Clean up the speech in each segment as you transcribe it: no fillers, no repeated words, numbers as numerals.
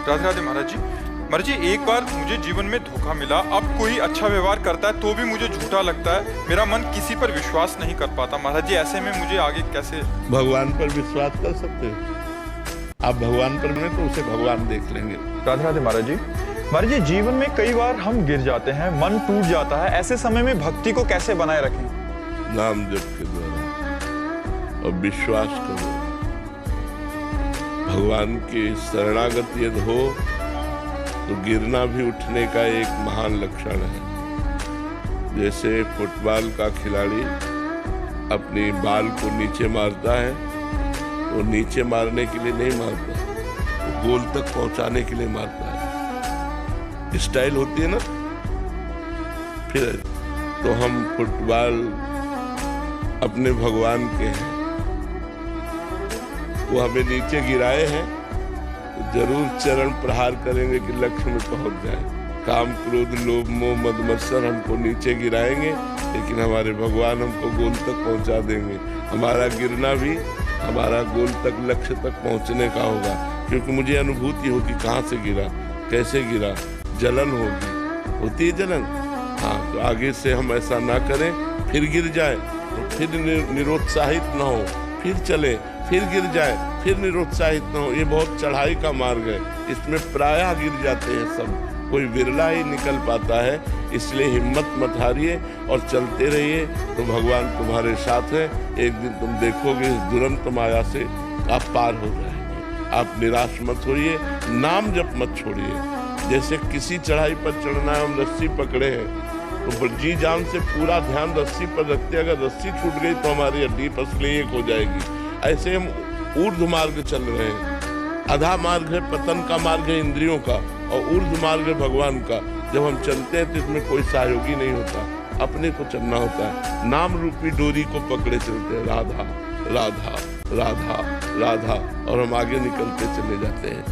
राधे राधे महाराज जी। महाराज जी, एक बार मुझे जीवन में धोखा मिला। अब कोई अच्छा व्यवहार करता है तो भी मुझे झूठा लगता है। मेरा मन किसी पर विश्वास नहीं कर पाता। महाराज जी, ऐसे में मुझे आगे कैसे? भगवान पर विश्वास कर सकते हो आप? भगवान पर में तो उसे भगवान देख लेंगे। राधे राधे महाराज जी। महाराज जी, जीवन में कई बार हम गिर जाते हैं, मन टूट जाता है। ऐसे समय में भक्ति को कैसे बनाए रखें? नाम जप के द्वारा और विश्वास करो। भगवान की शरणागत यदि हो तो गिरना भी उठने का एक महान लक्षण है। जैसे फुटबॉल का खिलाड़ी अपनी बाल को नीचे मारता है, वो नीचे मारने के लिए नहीं मारता, वो गोल तक पहुंचाने के लिए मारता है। स्टाइल होती है ना। फिर तो हम फुटबॉल अपने भगवान के हैं, वो हमें नीचे गिराए हैं तो जरूर चरण प्रहार करेंगे कि लक्ष्य में पहुंच जाए। काम क्रोध लोभ मोह मद मत्सर हमको नीचे गिराएंगे, लेकिन हमारे भगवान हमको गोल तक पहुंचा देंगे। हमारा गिरना भी हमारा गोल तक लक्ष्य तक पहुंचने का होगा, क्योंकि मुझे अनुभूति होगी कहाँ से गिरा, कैसे गिरा। जलन होती है जलन। हाँ, तो आगे से हम ऐसा ना करें। फिर गिर जाए तो फिर निरुत्साहित ना हो, फिर चले, फिर गिर जाए, फिर निरुत्साहित ना हो। ये बहुत चढ़ाई का मार्ग है, इसमें प्रायः गिर जाते हैं सब, कोई विरला ही निकल पाता है। इसलिए हिम्मत मत हारिए और चलते रहिए, तो भगवान तुम्हारे साथ है। एक दिन तुम देखोगे इस दुरंत माया से आप पार हो जाएंगे। आप निराश मत होइए, नाम जप मत छोड़िए। जैसे किसी चढ़ाई पर चढ़ना है, हम रस्सी पकड़े हैं तो जी जान से पूरा ध्यान रस्सी पर रखते। अगर रस्सी छूट गई तो हमारी हड्डी पसली एक हो जाएगी। ऐसे हम ऊर्ध्व मार्ग चल रहे हैं। आधा मार्ग है पतन का मार्ग है इंद्रियों का, और ऊर्ध्व मार्ग है भगवान का। जब हम चलते हैं तो इसमें कोई सहयोगी नहीं होता, अपने को चलना होता है। नाम रूपी डोरी को पकड़े चलते हैं, राधा राधा राधा राधा, और हम आगे निकलते चले जाते हैं।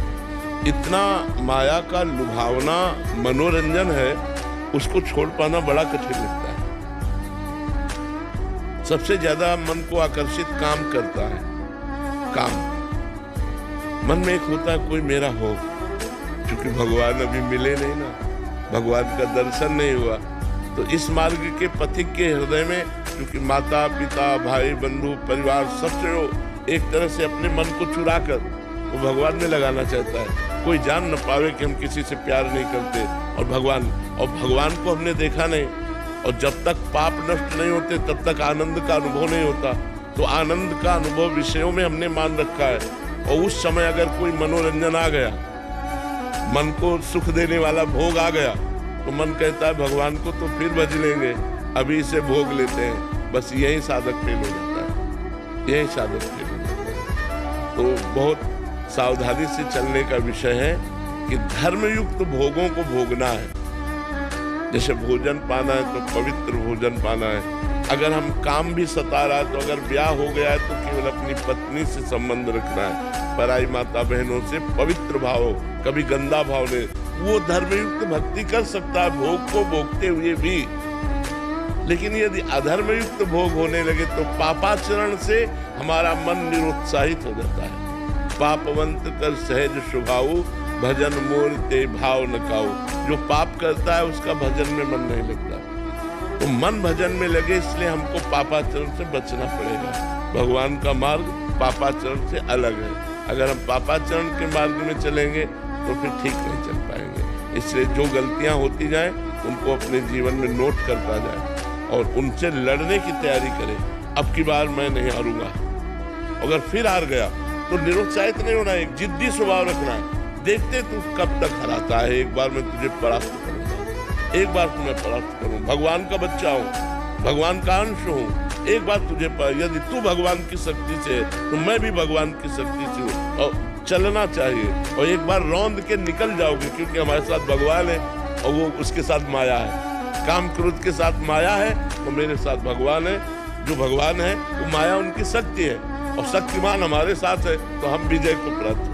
इतना माया का लुभावना मनोरंजन है, उसको छोड़ पाना बड़ा कठिन लगता है। सबसे ज्यादा मन को आकर्षित काम करता है। काम मन में एक होता है कोई मेरा हो, क्योंकि भगवान अभी मिले नहीं ना, भगवान का दर्शन नहीं हुआ। तो इस मार्ग के पथिक के हृदय में, क्योंकि माता पिता भाई बंधु परिवार सबसे एक तरह से अपने मन को चुरा कर वो भगवान में लगाना चाहता है। कोई जान न पावे कि हम किसी से प्यार नहीं करते, और भगवान को हमने देखा नहीं। और जब तक पाप नष्ट नहीं होते तब तक आनंद का अनुभव नहीं होता। तो आनंद का अनुभव विषयों में हमने मान रखा है, और उस समय अगर कोई मनोरंजन आ गया, मन को सुख देने वाला भोग आ गया, तो मन कहता है भगवान को तो फिर भज लेंगे, अभी इसे भोग लेते हैं। बस यही साधक फेल हो जाता है, यही साधक फेल हो जाता है। तो बहुत सावधानी से चलने का विषय है कि धर्मयुक्त भोगों को भोगना है। जैसे भोजन पाना है तो पवित्र भोजन पाना है। अगर हम काम भी सता रहा है, तो अगर ब्याह हो गया है तो केवल अपनी पत्नी से संबंध रखना है, पराई माता बहनों से पवित्र भाव, कभी गंदा भाव नहीं। वो धर्मयुक्त भक्ति कर सकता है भोग को भोगते हुए भी। लेकिन यदि अधर्मयुक्त भोग होने लगे तो पापाचरण से हमारा मन निरुत्साहित हो जाता है। पापवंत कर सहज स्वभाव, भजन मोर ते भाव न काऊ। जो पाप करता है उसका भजन में मन नहीं लगता। तो मन भजन में लगे, इसलिए हमको पापाचरण से बचना पड़ेगा। भगवान का मार्ग पापाचरण से अलग है। अगर हम पापाचरण के मार्ग में चलेंगे तो फिर ठीक नहीं चल पाएंगे। इसलिए जो गलतियां होती जाएं उनको अपने जीवन में नोट करता जाए और उनसे लड़ने की तैयारी करे। अब की बार मैं नहीं हारूंगा। अगर फिर हार गया तो निरुत्साहित नहीं होना, एक जिद्दी स्वभाव रखना है। देखते तू कब तक हराता है, एक बार मैं तुझे परास्त करूंगा, एक बार तुम्हें परास्त करूं। भगवान का बच्चा हूं, भगवान का अंश हूं। एक बार तुझे यदि तू भगवान की शक्ति से तो मैं भी भगवान की शक्ति से हूं। और चलना चाहिए, और एक बार रौंद के निकल जाओगे, क्योंकि हमारे साथ भगवान है और वो उसके साथ माया है। काम क्रोध के साथ माया है, तो मेरे साथ भगवान है। जो भगवान है वो माया उनकी शक्ति है, और शक्तिमान हमारे साथ है, तो हम विजय को प्राप्त